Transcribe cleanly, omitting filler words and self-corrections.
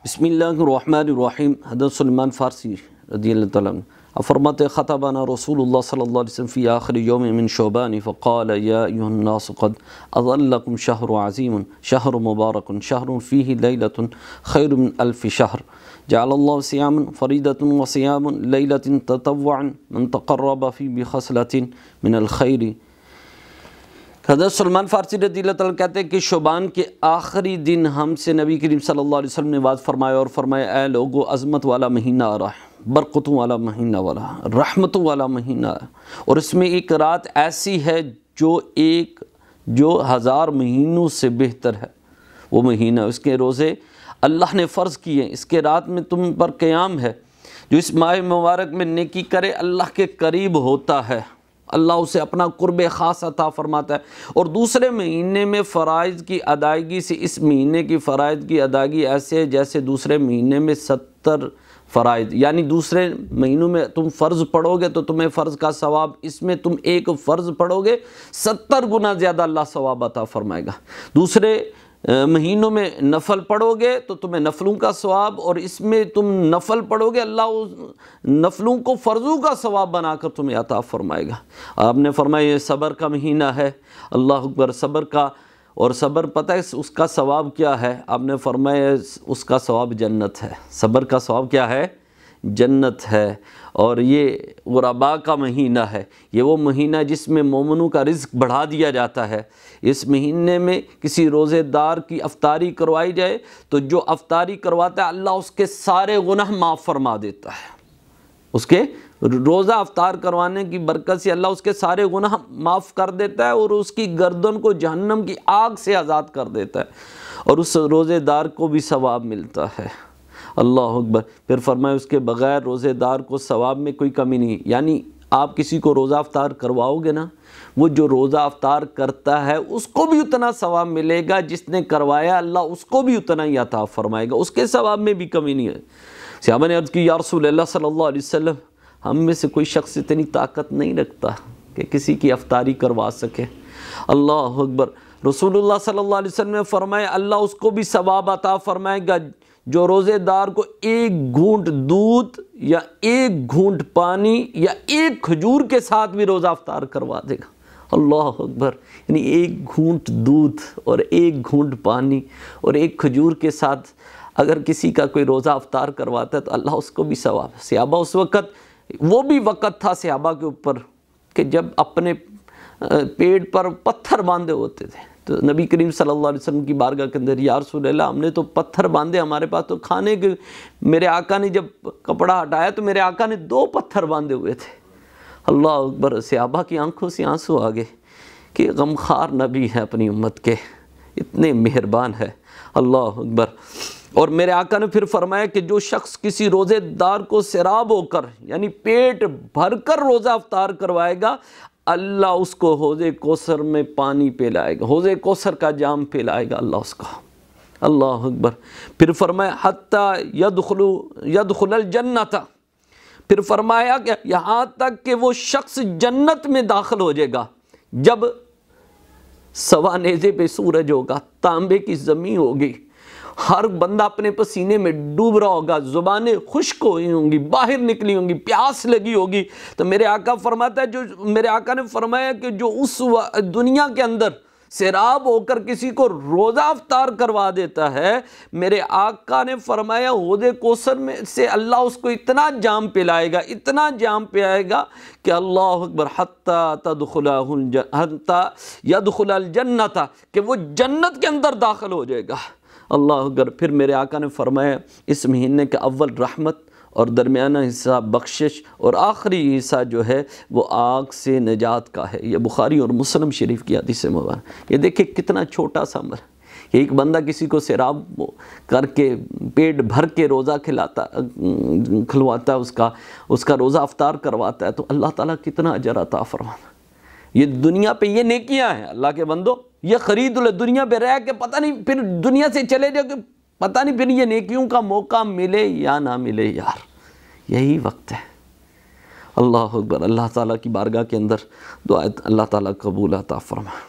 بسم اللہ الرحمن الرحیم۔ حضرت سلمان فارسی رضی اللہ تعالیٰ عنہ فرماتے خطبنا رسول اللہ صلی اللہ علیہ وسلم فی آخر یوم من شعبان فقال یا ایها الناس قد اظلکم شہر عظیم شہر مبارک شہر فیہ لیلۃ خیر من الف شہر جعل اللہ صیاما فریدۃ وصیام لیلۃ تطوعا من تقرب فی بخصلۃ من الخیر۔ حضرت سلمان فارسی رضی اللہ تعالیٰ کہتے ہیں کہ شعبان کے آخری دن ہم سے نبی کریم صلی اللہ علیہ وسلم نے بات فرمایا اور فرمایا اے لوگو عظمت والا مہینہ آ رہا ہے، برکتوں والا مہینہ والا، رحمتوں والا مہینہ ہے، اور اس میں ایک رات ایسی ہے جو 1000 مہینوں سے بہتر ہے۔ وہ مہینہ اس کے روزے اللہ نے فرض کیے، اس کے رات میں تم پر قیام ہے۔ جو اس ماہ مبارک میں نیکی کرے اللہ کے قریب ہوتا ہے، اللہ اسے اپنا قرب خاص عطا فرماتا ہے۔ اور دوسرے مہینے میں فرائض کی ادائیگی سے اس مہینے کی فرائض کی ادائیگی ایسے ہے جیسے دوسرے مہینے میں 70 فرائض، یعنی دوسرے مہینوں میں تم فرض پڑھو گے تو تمہیں فرض کا ثواب، اس میں تم ایک فرض پڑھو گے 70 گنا زیادہ اللہ ثواب عطا فرمائے گا۔ دوسرے مہینوں میں نفل پڑھو گے تو تمہیں نفلوں کا ثواب، اور اس میں تم نفل پڑھو گے اللہ اس نفلوں کو فرضوں کا ثواب بنا کر تمہیں عطا فرمائے گا۔ آپ نے فرمایا یہ صبر کا مہینہ ہے، اللہ اکبر، صبر کا، اور صبر پتہ ہے اس کا ثواب کیا ہے؟ آپ نے فرمایا اس کا ثواب جنت ہے۔ صبر کا ثواب کیا ہے؟ جنت ہے۔ اور یہ غرباء کا مہینہ ہے، یہ وہ مہینہ جس میں مومنوں کا رزق بڑھا دیا جاتا ہے۔ اس مہینے میں کسی روزے دار کی افطاری کروائی جائے تو جو افطاری کرواتا ہے اللہ اس کے سارے گناہ معاف فرما دیتا ہے۔ اس کے روزہ افطار کروانے کی برکت سے اللہ اس کے سارے گناہ معاف کر دیتا ہے اور اس کی گردن کو جہنم کی آگ سے آزاد کر دیتا ہے، اور اس روزے دار کو بھی ثواب ملتا ہے۔ اللہ اکبر۔ پھر فرمایا اس کے بغیر روزے دار کو ثواب میں کوئی کمی نہیں، یعنی آپ کسی کو روزہ افطار کرواؤ گے نا، وہ جو روزہ افطار کرتا ہے اس کو بھی اتنا ثواب ملے گا، جس نے کروایا اللہ اس کو بھی اتنا ہی عطا فرمائے گا، اس کے ثواب میں بھی کمی نہیں ہے۔ صحابہ نے عرض کی یا رسول اللہ صلی اللہ علیہ وسلم، ہم میں سے کوئی شخص اتنی طاقت نہیں رکھتا کہ کسی کی افطاری کروا سکے۔ اللہ اکبر۔ رسول اللہ صلی اللہ علیہ وسلم نے فرمایا اللہ اس کو بھی ثواب عطا فرمائے گا جو روزے دار کو 1 گھونٹ دودھ یا 1 گھونٹ پانی یا 1 کھجور کے ساتھ بھی روزہ افطار کروا دے گا۔ اللہ اکبر۔ یعنی 1 گھونٹ دودھ اور 1 گھونٹ پانی اور 1 کھجور کے ساتھ اگر کسی کا کوئی روزہ افطار کرواتا ہے تو اللہ اس کو بھی ثواب۔ صحابہ اس وقت، وہ بھی وقت تھا صحابہ کے اوپر کہ جب اپنے پیٹ پر پتھر باندھے ہوتے تھے، تو نبی کریم صلی اللہ علیہ وسلم کی بارگاہ کے اندر یا رسول اللہ ہم نے تو پتھر باندھے، ہمارے پاس تو کھانے کے، میرے آقا نے جب کپڑا ہٹایا تو میرے آقا نے 2 پتھر باندھے ہوئے تھے۔ اللہ اکبر۔ صحابہ کی آنکھوں سے آنسو آ گئے کہ غمخوار نبی ہے اپنی امت کے، اتنے مہربان ہے۔ اللہ اکبر۔ اور میرے آقا نے پھر فرمایا کہ جو شخص کسی روزے دار کو سیراب ہو کر، یعنی پیٹ بھر کر روزہ افطار کروائے گا، اللہ اس کو حوض کوثر میں پانی پلائے گا، حوض کوثر کا جام پلائے گا اللہ اس کو۔ اللہ اکبر۔ پھر فرمایا حتی یدخل الجنت، پھر فرمایا کہ یہاں تک کہ وہ شخص جنت میں داخل ہو جائے گا جب سوا نیزے پہ سورج ہوگا، تانبے کی زمین ہوگی، ہر بندہ اپنے پسینے میں ڈوب رہا ہوگا، زبانیں خشک ہوئی ہوں گی، باہر نکلی ہوں گی، پیاس لگی ہوگی، تو میرے آقا فرماتا ہے، میرے آقا نے فرمایا کہ جو اس دنیا کے اندر سیراب ہو کر کسی کو روزہ افطار کروا دیتا ہے، میرے آقا نے فرمایا حوض کوثر میں سے اللہ اس کو اتنا جام پلائے گا، اتنا جام پلائے گا کہ اللہ اکبر حتی یدخل الجنت، کہ وہ جنت کے اندر داخل ہو جائے گا۔ اللہ اکبر۔ پھر میرے آقا نے فرمایا اس مہینے کا اول رحمت اور درمیانہ حصہ بخشش اور آخری حصہ جو ہے وہ آگ سے نجات کا ہے۔ یہ بخاری اور مسلم شریف کی حدیث مبارک۔ یہ دیکھیں کتنا چھوٹا سا عمل، ایک بندہ کسی کو سیراب کر کے پیٹ بھر کے روزہ کھلواتا ہے، اس کا روزہ افطار کرواتا ہے، تو اللہ تعالیٰ کتنا اجر عطا فرماتا ہے۔ یہ دنیا پہ یہ نیکیاں ہیں اللہ کے بندو، یہ خرید لے دنیا پہ رہ کے، پتہ نہیں پھر دنیا سے چلے جاؤ کہ پتہ نہیں پھر یہ نیکیوں کا موقع ملے یا نہ ملے۔ یار یہی وقت ہے۔ اللہ اکبر۔ اللہ تعالیٰ کی بارگاہ کے اندر دعا اللہ تعالیٰ قبول عطا فرمائے۔